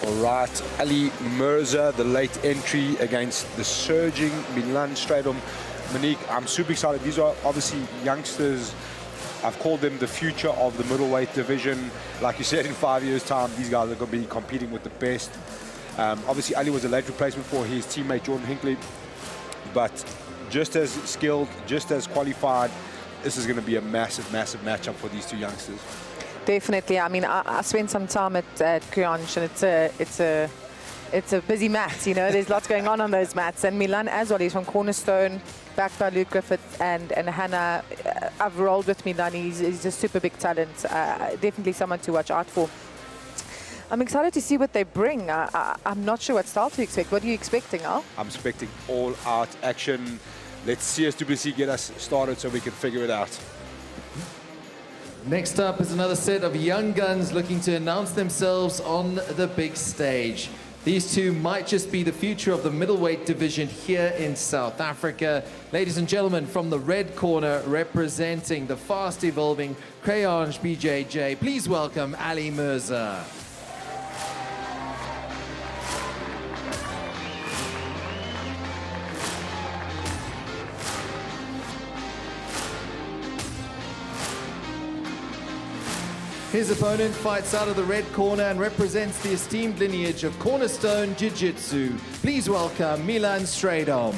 All right, Ali Mirza, the late entry against the surging Milan Strydom. Monique, I'm super excited. These are obviously youngsters. I've called them the future of the middleweight division. Like you said, in 5 years' time, these guys are going to be competing with the best. Obviously, Ali was a late replacement for his teammate Jordan Hinckley, but just as skilled, just as qualified. This is going to be a massive, massive matchup for these two youngsters. Definitely. I mean, I spent some time at Criange, and it's a busy mat. You know, there's lots going on those mats. And Milan as well. He's from Cornerstone, backed by Luke Griffith and Hannah. I've rolled with Milan. He's a super big talent. Definitely someone to watch out for. I'm excited to see what they bring. I'm not sure what style to expect. What are you expecting, Al? I'm expecting all-out action. Let's see SWC get us started so we can figure it out. Next up is another set of young guns looking to announce themselves on the big stage. These two might just be the future of the middleweight division here in South Africa. Ladies and gentlemen, from the red corner, representing the fast-evolving Criange BJJ, please welcome Ali Mirza. His opponent fights out of the red corner and represents the esteemed lineage of Cornerstone Jiu-Jitsu. Please welcome Milan Strydom.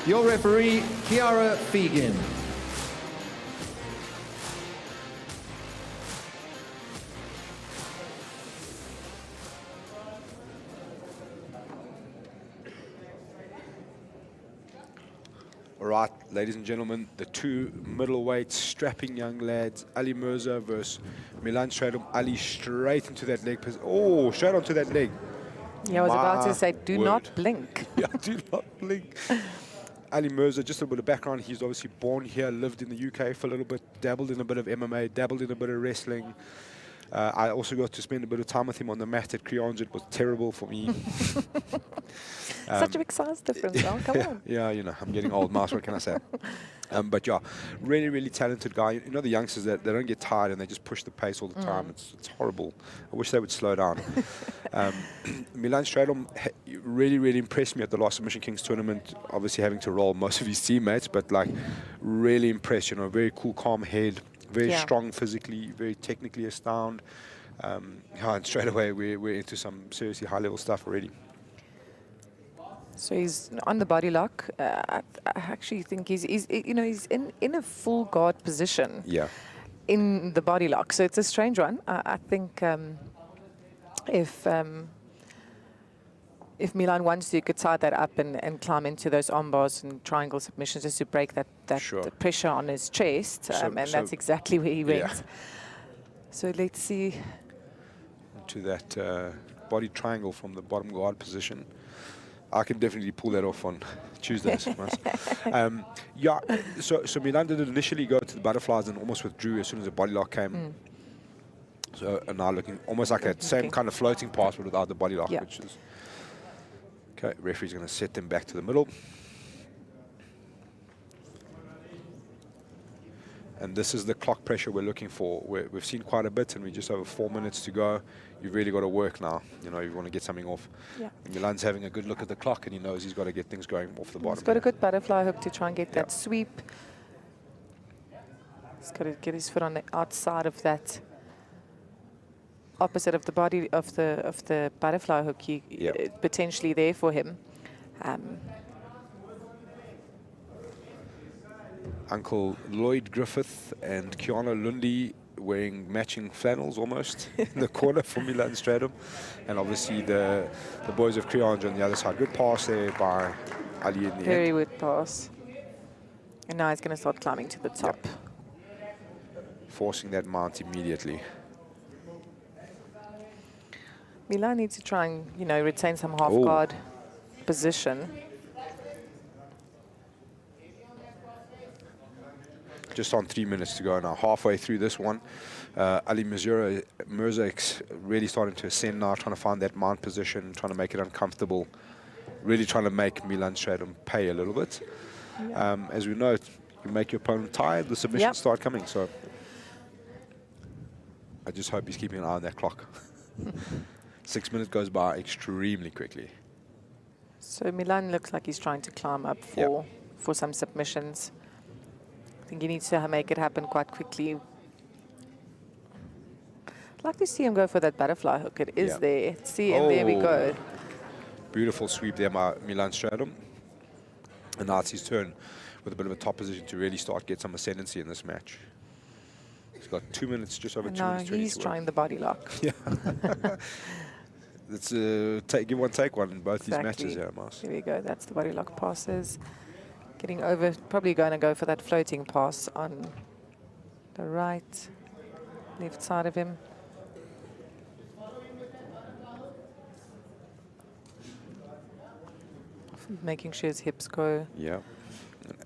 Your referee, Kiara Fegan. All right, ladies and gentlemen, the two middleweight strapping young lads, Ali Mirza versus Milan Strydom. Ali straight into that leg. Oh, straight onto that leg. Yeah, I was about to say, do not blink. Yeah, do not blink. Ali Mirza, just a bit of background. He's obviously born here, lived in the UK for a little bit, dabbled in a bit of MMA, dabbled in a bit of wrestling. I also got to spend a bit of time with him on the mat at Criange. It was terrible for me. Such a big size difference, Al. Come on. Yeah, you know, I'm getting old, Mouse, what can I say? But yeah, really, really talented guy. You know the youngsters that they don't get tired and they just push the pace all the time. It's horrible. I wish they would slow down. Milan Strydom really, really impressed me at the last Submission Kings tournament, obviously having to roll most of his teammates, but like really impressed, you know, very cool, calm head, very strong physically, very technically astound. And straight away we're into some seriously high-level stuff already. So he's on the body lock. I actually think he's you know, he's in a full guard position. Yeah. In the body lock, so it's a strange one. I think if Milan wants to, you could tie that up and climb into those arm bars and triangle submissions just to break that Sure. pressure on his chest, and that's exactly where he went. So let's see. To that body triangle from the bottom guard position. I can definitely pull that off on Tuesdays. Yeah, so Milan did initially go to the butterflies and almost withdrew as soon as the body lock came. So now looking almost like a same kind of floating pass but without the body lock, which is... Okay, referee's going to set them back to the middle. And this is the clock pressure we're looking for. We've seen quite a bit, and we just have 4 minutes to go. You've really got to work now. You know, you want to get something off. Yeah. Milan's having a good look at the clock, and he knows he's got to get things going off the bottom. He's got a good butterfly hook to try and get that sweep. He's got to get his foot on the outside of that, opposite of the body of the butterfly hook. Potentially there for him. Uncle Lloyd Griffith and Kiana Lundy wearing matching flannels almost in the corner for Milan Strydom. And obviously the boys of Criange on the other side. Good pass there by Ali in the Very end. good pass. And now he's going to start climbing to the top. Forcing that mount immediately. Milan needs to try and, you know, retain some half guard position. just on 3 minutes to go now. Halfway through this one. Ali Mirza really starting to ascend now, trying to find that mount position, trying to make it uncomfortable. Really trying to make Milan Strydom pay a little bit. As we know, you make your opponent tired, the submissions start coming. So I just hope he's keeping an eye on that clock. 6 minutes goes by extremely quickly. So Milan looks like he's trying to climb up for some submissions. I think he needs to make it happen quite quickly. I'd like to see him go for that butterfly hook. It is there. See, and there we go. Beautiful sweep there by Milan Strydom. And now it's his turn with a bit of a top position to really start get some ascendancy in this match. He's got 2 minutes, just over 2 minutes. No, he's trying the body lock. Yeah. Let's give one, take one in both these matches here, Mars. Here we go. That's the body lock passes. Getting over, probably going to go for that floating pass on the right, left side of him. Making sure his hips go. Yeah.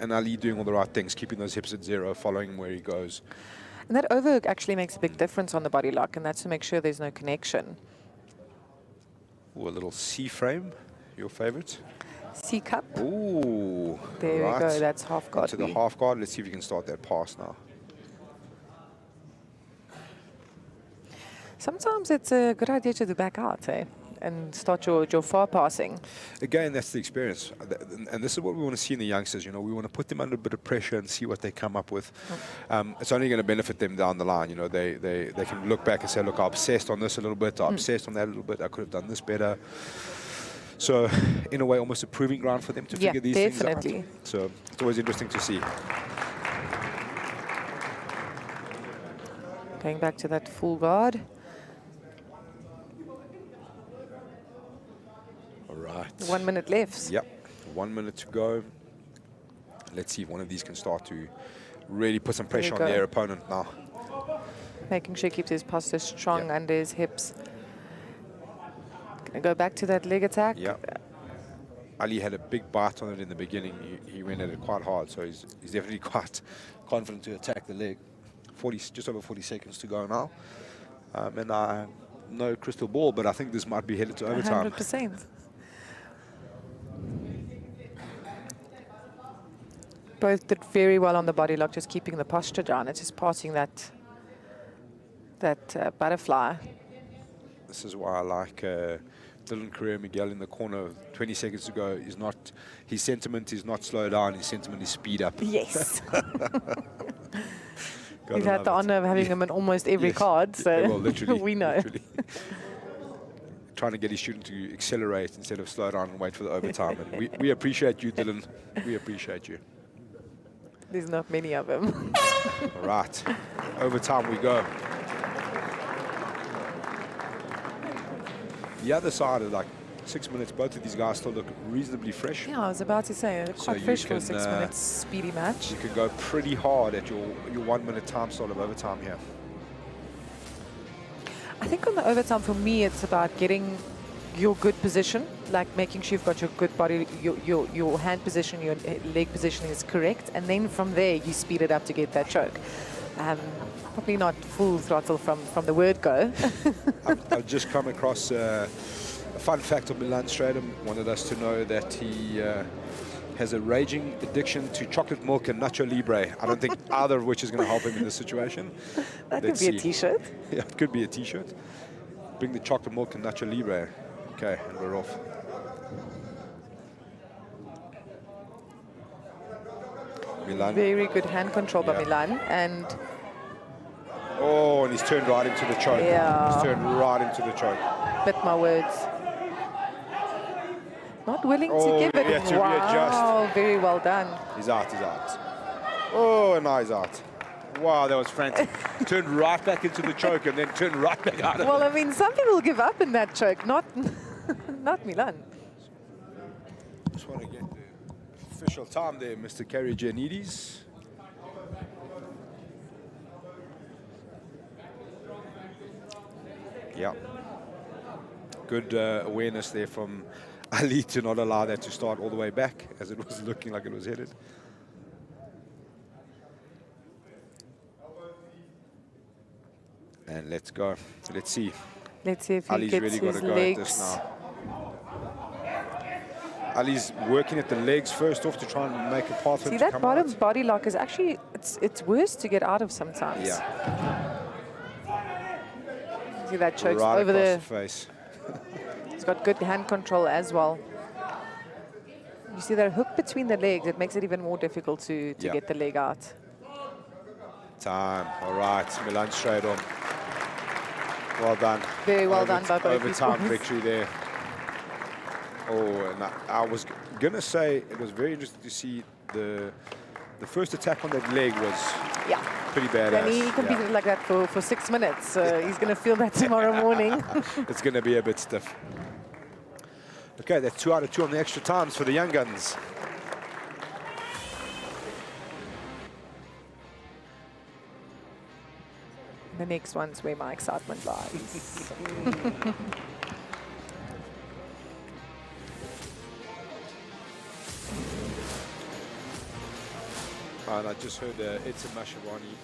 And Ali doing all the right things, keeping those hips at zero, following him where he goes. And that overhook actually makes a big difference on the body lock, and that's to make sure there's no connection. Ooh, a little C frame, your favorite? C cup. Ooh. There we go, that's half guard. To the half guard. Let's see if you can start that pass now. Sometimes it's a good idea to back out, and start your far passing. Again, that's the experience. And this is what we want to see in the youngsters. You know, we want to put them under a bit of pressure and see what they come up with. It's only going to benefit them down the line. You know, they can look back and say, look, I obsessed on this a little bit. I obsessed on that a little bit. I could have done this better. So, in a way, almost a proving ground for them to figure these things out. So, it's always interesting to see. Going back to that full guard. All right. 1 minute left. Yep. 1 minute to go. Let's see if one of these can start to really put some pressure on their opponent now. Making sure he keeps his posture strong under his hips. Gonna go back to that leg attack. Yeah. Ali had a big bite on it in the beginning. He went at it quite hard, so he's definitely quite confident to attack the leg. Just over 40 seconds to go now. And I no crystal ball, but I think this might be headed to overtime. 100%. Both did very well on the body lock, just keeping the posture down. It's just passing that butterfly. This is why I like Dylan Correa Miguel in the corner 20 seconds ago. His sentiment is not slow down, his sentiment is speed up. Yes. We've had the honor of having him in almost every card, so well, literally, we know. Literally. Trying to get his student to accelerate instead of slow down and wait for the overtime. And we appreciate you, Dylan. We appreciate you. There's not many of them. All right, overtime we go. The other side of like 6 minutes, both of these guys still look reasonably fresh. Yeah, I was about to say, quite fresh for a 6 minutes speedy match. You can go pretty hard at your 1 minute time slot of overtime here. I think on the overtime, for me, it's about getting your good position, like making sure you've got your good body, your hand position, your leg positioning is correct, and then from there, you speed it up to get that choke. Probably not full throttle from the word go. I've just come across a fun fact of Milan Strydom. Wanted us to know that he has a raging addiction to chocolate milk and Nacho Libre. I don't think either of which is going to help him in this situation. That could be a T-shirt. Yeah, it could be a T-shirt. Bring the chocolate milk and Nacho Libre. Okay, and we're off. Milan. Very good hand control by Milan, and oh, and he's turned right into the choke. Yeah. He's turned right into the choke. bit my words. Not willing to give it. Yeah, to readjust. Very well done. He's out, he's out. Oh, and now he's out. Wow, that was frantic. Turned right back into the choke and then turned right back out of it. Well, I mean, some people give up in that choke, not Milan. Just want to get the official time there, Mr. Karagianidis. Yeah. Good awareness there from Ali to not allow that to start all the way back as it was looking like it was headed. And let's go. Let's see. Let's see if he Ali's gets really got his to go at this legs. now. Ali's working at the legs first off to try and make a path for See him to that come bottom out. body lock is actually, it's worse to get out of sometimes. Yeah, See that chokes right over across the, the face. he's got good hand control as well. You see that hook between the legs, it makes it even more difficult to Yeah. get the leg out. Time. All right, Milan Strydom. Well done. Very well done by both these Overtime boys. victory there. Oh, and I was gonna say it was very interesting to see the first attack on that leg was Yeah. pretty badass. And he competed like that for 6 minutes. So he's going to feel that tomorrow morning. It's gonna be a bit stiff. Okay, that's 2 out of 2 on the extra times for the young guns. The next one's where my excitement lies. And I just heard Edson Mashavani